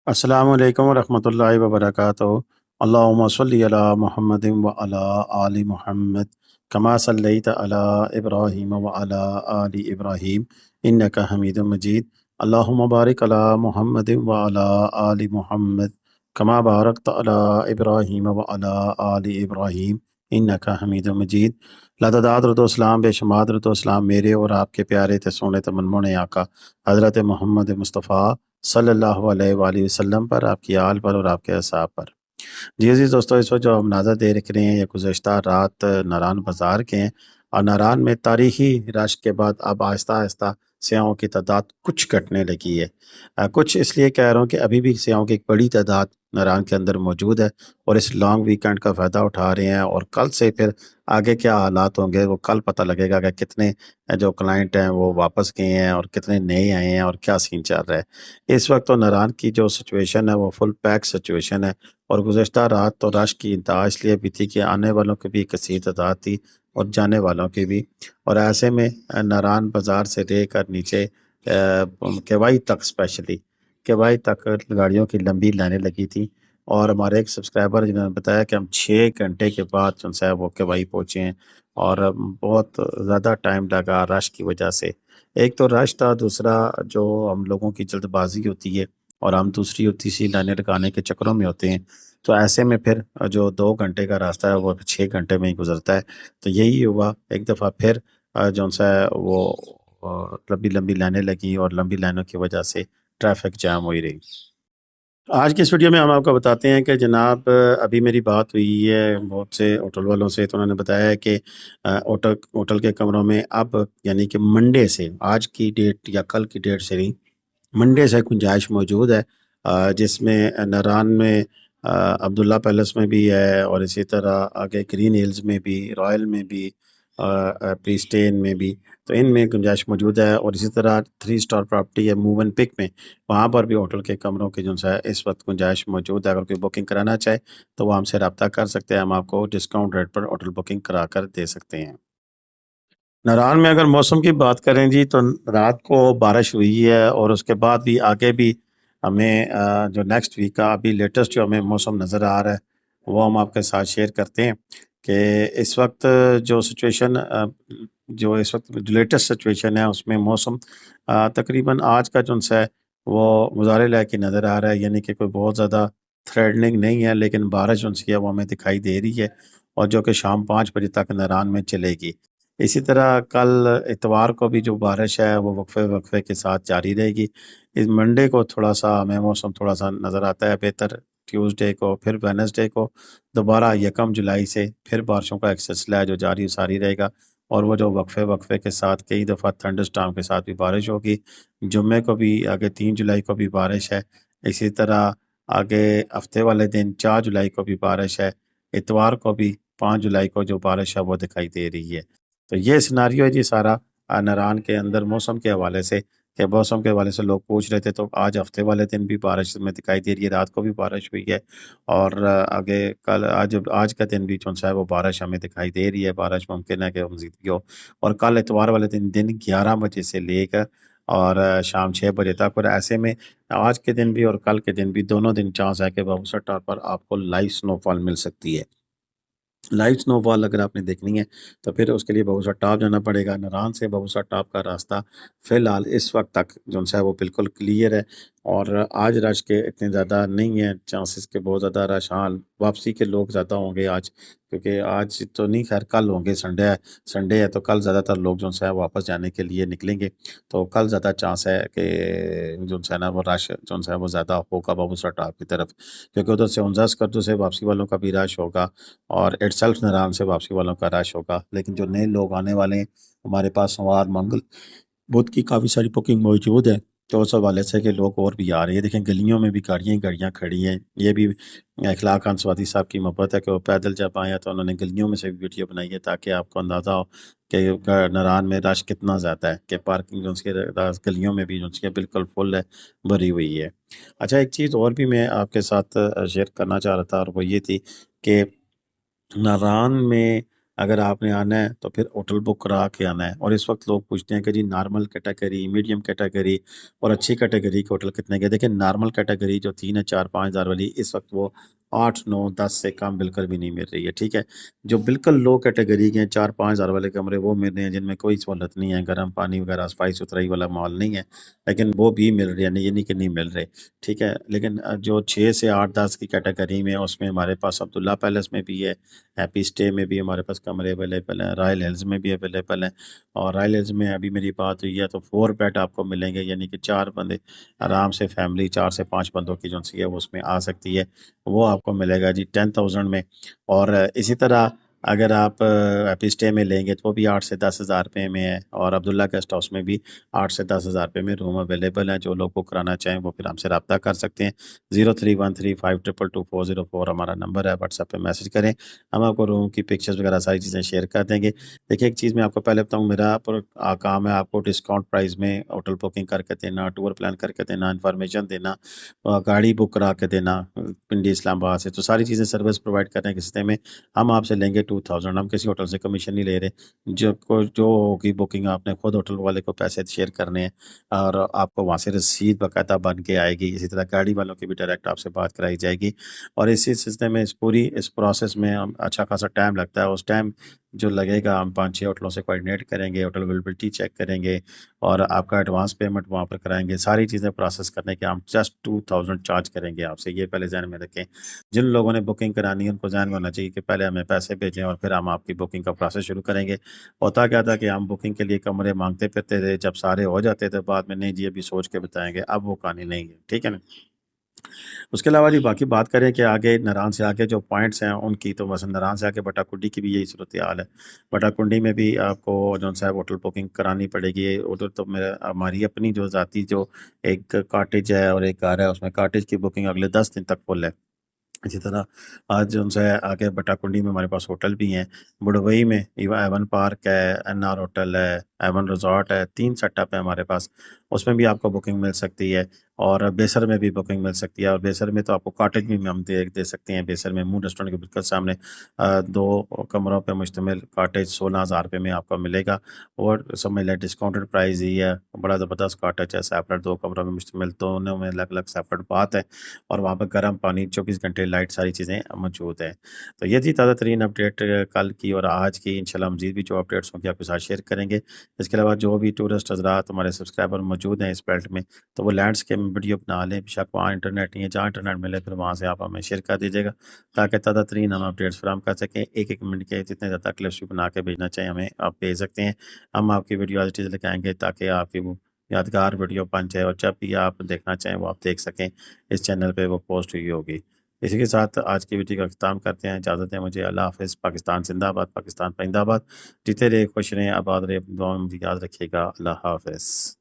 अस्सलामु अलैकुम वरहमतुल्लाहि वबरकातुहू। अल्लाहुम्मा सल्लि अला मुहम्मदिन व अला आलि मुहम्मद कमा सल्लैता अला इब्राहीम व अला आलि इब्राहीम इन्नका हमीदुम मजीद। अल्लाहुम्मा बारिक अला मुहम्मदिन व अला आलि मुहम्मद कमा बारकता अला इब्राहीम व अला आलि इब्राहीम इन्नका हमीदुम मजीद। लतदाद रुतुसलाम बेशुमार रुतुसलाम मेरे और आपके प्यारे ते सोने ते मनमोने आका हज़रत मोहम्मद मुस्तफ़ा सल्लल्लाहु अलैहि वसल्लम पर, आपकी आल पर और आपके असहाब पर। जी अजीज़ दोस्तों, इस वक्त जो हम नाज़र देख रहे हैं ये गुज़श्ता रात नारान बाज़ार के हैं। और नारान में तारीख़ी रश के बाद अब आहिस्ता आहिस्ता सियाहों की तादाद कुछ घटने लगी है। कुछ इसलिए कह रहा हूँ कि अभी भी सियाहों की एक बड़ी तादाद नारान के अंदर मौजूद है और इस लॉन्ग वीकेंड का फ़ायदा उठा रहे हैं। और कल से फिर आगे क्या हालात होंगे वो कल पता लगेगा कि कितने जो क्लाइंट हैं वो वापस गए हैं और कितने नए आए हैं और क्या सीन चल रहा है। इस वक्त तो नारान की जो सिचुएशन है वो फुल पैक सिचुएशन है। और गुज़श्ता रात तो रश की इंतहा इसलिए भी थी कि आने वालों की भी कसीर तादाद थी और जाने वालों की भी। और ऐसे में नारान बाज़ार से लेकर नीचे केवाई तक, स्पेशली केवाई तक गाड़ियों की लंबी लाइनें लगी थी। और हमारे एक सब्सक्राइबर जिन्होंने बताया कि हम 6 घंटे के बाद जो है वो केवाई पहुँचे हैं और बहुत ज़्यादा टाइम लगा रश की वजह से। एक तो रश था, दूसरा जो हम लोगों की जल्दबाजी होती है और हम दूसरी और तीसरी लाइनें लगाने के चक्करों में होते हैं। तो ऐसे में फिर जो 2 घंटे का रास्ता है वो 6 घंटे में ही गुजरता है। तो यही हुआ एक दफ़ा फिर जो सा है वो लंबी लंबी लाइनें लगी और लंबी लाइनों की वजह से ट्रैफिक जाम हुई रही। आज की इस वीडियो में हम आपको बताते हैं कि जनाब अभी मेरी बात हुई है बहुत से होटल वालों से, तो उन्होंने बताया है कि होटल होटल के कमरों में अब यानी कि मंडे से, आज की डेट या कल की डेट से नहीं, मंडे से गुंजाइश मौजूद है। जिसमें नारान में अब्दुल्ला पैलेस में भी है और इसी तरह आगे ग्रीन हिल्स में भी, रॉयल में भी, प्रीस्टेन में भी। तो इनमें गुंजाइश मौजूद है। और इसी तरह 3 स्टार प्रॉपर्टी है मूव एंड पिक में, वहाँ पर भी होटल के कमरों की जो है इस वक्त गुंजाइश मौजूद है। अगर कोई बुकिंग कराना चाहे तो वो हमसे रब्ता कर सकते हैं, हम आपको डिस्काउंट रेट पर होटल बुकिंग करा कर दे सकते हैं। नारायण में अगर मौसम की बात करें जी, तो रात को बारिश हुई है और उसके बाद भी आगे भी हमें जो नेक्स्ट वीक का अभी लेटेस्ट जो हमें मौसम नज़र आ रहा है वो हम आपके साथ शेयर करते हैं कि इस वक्त जो सिचुएशन जो इस वक्त जो लेटेस्ट सिचुएशन है उसमें मौसम तकरीबन आज का जो है वो गुजारे लायक ही नज़र आ रहा है। यानी कि कोई बहुत ज़्यादा थ्रेटनिंग नहीं है, लेकिन बारिश जो है वो हमें दिखाई दे रही है और जो कि शाम 5 बजे तक नारायण में चलेगी। इसी तरह कल इतवार को भी जो बारिश है वो वक्फे वक्फे के साथ जारी रहेगी। इस मंडे को थोड़ा-सा हमें मौसम थोड़ा-सा नज़र आता है बेहतर, ट्यूसडे को, फिर वेडनेसडे को दोबारा 1 जुलाई से फिर बारिशों का एक सिलसिला है जो जारी और सारी रहेगा। और वो जो वक्फे वक्फे के साथ कई दफ़ा थंडरस्टॉर्म के साथ भी बारिश होगी। जुम्मे को भी आगे 3 जुलाई को भी बारिश है। इसी तरह आगे हफ्ते वाले दिन 4 जुलाई को भी बारिश है। इतवार को भी 5 जुलाई को जो बारिश है वो दिखाई दे रही है। तो ये सिनारियो है जी सारा नारायण के अंदर मौसम के हवाले से, कि मौसम के हवाले से लोग पूछ रहे थे। तो आज हफ्ते वाले दिन भी बारिश में दिखाई दे रही है, रात को भी बारिश हुई है। और आगे कल आज का दिन भी जो है वो बारिश हमें दिखाई दे रही है, बारिश मुमकिन है कि मज़ीद भी हो। और कल इतवार वाले दिन 11 बजे से लेकर और शाम 6 बजे तक। और ऐसे में आज के दिन भी और कल के दिन भी दोनों दिन चांस है कि बाबूसर टावर पर आपको लाइव स्नोफॉल मिल सकती है। लाइव स्नोफॉल अगर आपने देखनी है तो फिर उसके लिए बबूसा टॉप जाना पड़ेगा। नारायण से बबूसा टॉप का रास्ता फ़िलहाल इस वक्त तक जो है वो बिल्कुल क्लियर है और आज रश के इतने ज़्यादा नहीं है चांसेस के, बहुत ज़्यादा रश। हाँ, वापसी के लोग ज़्यादा होंगे आज, क्योंकि आज तो नहीं, खैर कल होंगे, संडे है तो कल ज़्यादातर लोग जो है वापस जाने के लिए निकलेंगे। तो कल ज़्यादा चांस है कि जो है ना वो रश जो है वो ज़्यादा होगा बबूसा टॉप की तरफ, क्योंकि उधर से उनजा स्कर्दू से वापसी वालों का भी रश होगा और इटसेल्फ नारायण से वापसी वालों का रश होगा। लेकिन जो नए लोग आने वाले हैं, हमारे पास सोमवार, मंगल, बुध की काफ़ी सारी बुकिंग मौजूद है। तो उस हवाले से कि लोग और भी आ रहे हैं। देखें गलियों में भी गाड़ियाँ ही गाड़ियाँ खड़ी हैं। ये भी इखलाक खान स्वाति साहब की मोहब्बत है कि वो पैदल जब आए हैं तो उन्होंने गलियों में से भी वीडियो बनाई है ताकि आपको अंदाज़ा हो कि नारायण में रश कितना ज़्यादा है, कि पार्किंग जो उसके गलियों में भी जो उसकी बिल्कुल फुल है, भरी हुई है। अच्छा, एक चीज़ और भी मैं आपके साथ शेयर करना चाह रहा था और वो ये थी कि नारायण में اگر آپ نے آنا ہے تو پھر ہوٹل بک کرا کے آنا ہے۔ اور اس وقت لوگ پوچھتے ہیں کہ جی نارمل کیٹیگری، میڈیم کیٹیگری اور اچھی کیٹیگری کے ہوٹل کتنے کے؟ دیکھیں نارمل کیٹیگری جو 3 ہے 4-5 ہزار والی، اس وقت وہ 8-9-10 سے کم بالکل بھی نہیں مل رہی ہے، ٹھیک ہے۔ جو بالکل لو کیٹیگری کے ہیں 4-5 ہزار والے کمرے وہ مل رہے ہیں، جن میں کوئی سہولت نہیں ہے، گرم پانی وغیرہ صفائی ستھرائی والا مال نہیں ہے، لیکن وہ بھی مل رہے ہیں، یہ نہیں کہ نہیں مل رہے، ٹھیک ہے۔ لیکن جو 6 سے 8-10 کی کیٹیگری میں، اس میں ہمارے پاس عبداللہ پیلس میں بھی ہے، ہیپی اسٹے میں بھی ہمارے پاس کمرے اویلیبل ہیں، رائل ہلز میں بھی اویلیبل ہیں۔ اور رائل ہلز میں ابھی میری بات ہوئی ہے تو 4 بیڈ آپ کو ملیں گے، یعنی کہ 4 بندے آرام سے، فیملی 4 سے 5 بندوں کی جو سی ہے وہ اس میں آ سکتی ہے، وہ آپ کو ملے گا جی 10,000 میں۔ اور اسی طرح اگر آپ ہیپی اسٹے میں لیں گے تو وہ بھی 8 سے 10 ہزار روپے میں ہے، اور عبداللہ گیسٹ ہاؤس میں بھی 8 سے 10 ہزار روپے میں روم اویلیبل ہیں۔ جو لوگ بک کرانا چاہیں وہ پھر ہم سے رابطہ کر سکتے ہیں۔ 031352222404 ہمارا نمبر ہے، واٹس ایپ پہ میسج کریں، ہم آپ کو روم کی پکچرز وغیرہ ساری چیزیں شیئر کر دیں گے۔ دیکھیے ایک چیز میں آپ کو پہلے بتاؤں، میرا کام ہے آپ کو ڈسکاؤنٹ پرائز میں ہوٹل بکنگ کر کے دینا، ٹور پلان کر کے دینا، انفارمیشن دینا، گاڑی بک کرا کے دینا پنڈی اسلام آباد سے، تو ساری چیزیں سروس پرووائڈ کر رہے ہیں کسی میں۔ ہم آپ سے لیں گے 2000، ہم کسی ہوٹل سے کمیشن نہیں لے رہے، جو ہوگی بکنگ آپ نے خود ہوٹل والے کو پیسے شیئر کرنے ہیں، اور آپ کو وہاں سے رسید باقاعدہ بن کے آئے گی۔ اسی طرح گاڑی والوں کی بھی ڈائریکٹ آپ سے بات کرائی جائے گی، اور اسی سلسلے میں اس پروسیس میں ہم اچھا خاصا ٹائم لگتا ہے۔ اس ٹائم جو لگے گا ہم 5-6 ہوٹلوں سے کوآرڈینیٹ کریں گے، ہوٹل اویلیبلٹی چیک کریں گے، اور آپ کا ایڈوانس پیمنٹ وہاں پر کرائیں گے۔ ساری چیزیں پروسیس کرنے کے ہم جسٹ 2000 چارج کریں گے آپ سے، یہ پہلے ذہن میں رکھیں۔ جن لوگوں نے بکنگ کرانی ہے ان کو ذہن میں ہونا چاہیے کہ پہلے ہمیں پیسے بھیجیں اور پھر ہم آپ کی بکنگ کا پروسیس شروع کریں گے۔ ہوتا کیا تھا کہ ہم بکنگ کے لیے کمرے مانگتے پھرتے تھے، جب سارے ہو جاتے تھے بعد میں نہیں جی ابھی سوچ کے بتائیں گے، اب وہ کہانی نہیں ہے، ٹھیک ہے نا۔ اس کے علاوہ جی باقی بات کریں کہ آگے نران سے آگے جو پوائنٹس ہیں ان کی، تو مثلا نران سے آگے بٹا کنڈی کی بھی یہی صورتحال ہے۔ بٹا کنڈی میں بھی آپ کو جو ہے ہوٹل بکنگ کرانی پڑے گی۔ ادھر تو ہماری اپنی جو ذاتی جو ایک کاٹیج ہے اور ایک گھر ہے، اس میں کاٹیج کی بکنگ اگلے 10 دن تک فل ہے۔ اسی طرح آج جو ہے آگے بٹا کنڈی میں ہمارے پاس ہوٹل بھی ہیں، بڑوئی میں ایون پارک ہے، این آر ہوٹل ہے، ایون ریزورٹ ہے، 3 سیٹ اپ ہے ہمارے پاس، اس میں بھی آپ کو بکنگ مل سکتی ہے۔ اور بیسر میں بھی بکنگ مل سکتی ہے، اور بیسر میں تو آپ کو کاٹیج بھی ہم دے سکتے ہیں۔ بیسر میں مون ریسٹورنٹ کے بالکل سامنے 2 کمروں پہ مشتمل کاٹیج 16,000 روپے میں آپ کو ملے گا، اور سمجھ لیں ڈسکاؤنٹڈ پرائز ہی ہے۔ بڑا زبردست کاٹیج ہے، سیپریٹ 2 کمروں میں مشتمل، دونوں میں الگ الگ سیپریٹ بات ہے، اور وہاں پہ گرم پانی 24 گھنٹے لائٹ ساری چیزیں موجود ہیں۔ تو یہ تھی تازہ ترین اپڈیٹ کل کی اور آج کی، انشاءاللہ مزید بھی جو اپڈیٹس ہوں گی آپ کے ساتھ شیئر کریں گے۔ اس کے علاوہ جو بھی ٹورسٹ حضرات ہمارے سبسکرائبر موجود ہیں اس بیلٹ میں، تو وہ لینڈسکیپ میں ویڈیو بنا لیں، بے شک وہاں انٹرنیٹ نہیں ہے، جہاں انٹرنیٹ ملے پھر وہاں سے آپ ہمیں شیئر کر دیجیے گا، تاکہ تازہ ترین ہم اپڈیٹس فراہم کر سکیں۔ 1-1 منٹ کے جتنے زیادہ کلپس بھی بنا کے بھیجنا چاہیں ہمیں آپ بھیج سکتے ہیں، ہم آپ کی ویڈیو ایز اٹ از لگائیں گے تاکہ آپ کی وہ یادگار ویڈیو بن جائے، اور جب بھی آپ دیکھنا چاہیں وہ آپ دیکھ سکیں، اس چینل پہ وہ پوسٹ ہوئی ہوگی۔ اسی کے ساتھ آج کی ویڈیو کا اختتام کرتے ہیں، اجازت ہے مجھے، اللہ حافظ۔ پاکستان زندہ باد، پاکستان پائندہ باد، جیتے رہے، خوش رہیں، آباد رہے، دعاؤں میں یاد رکھیے گا، اللہ حافظ۔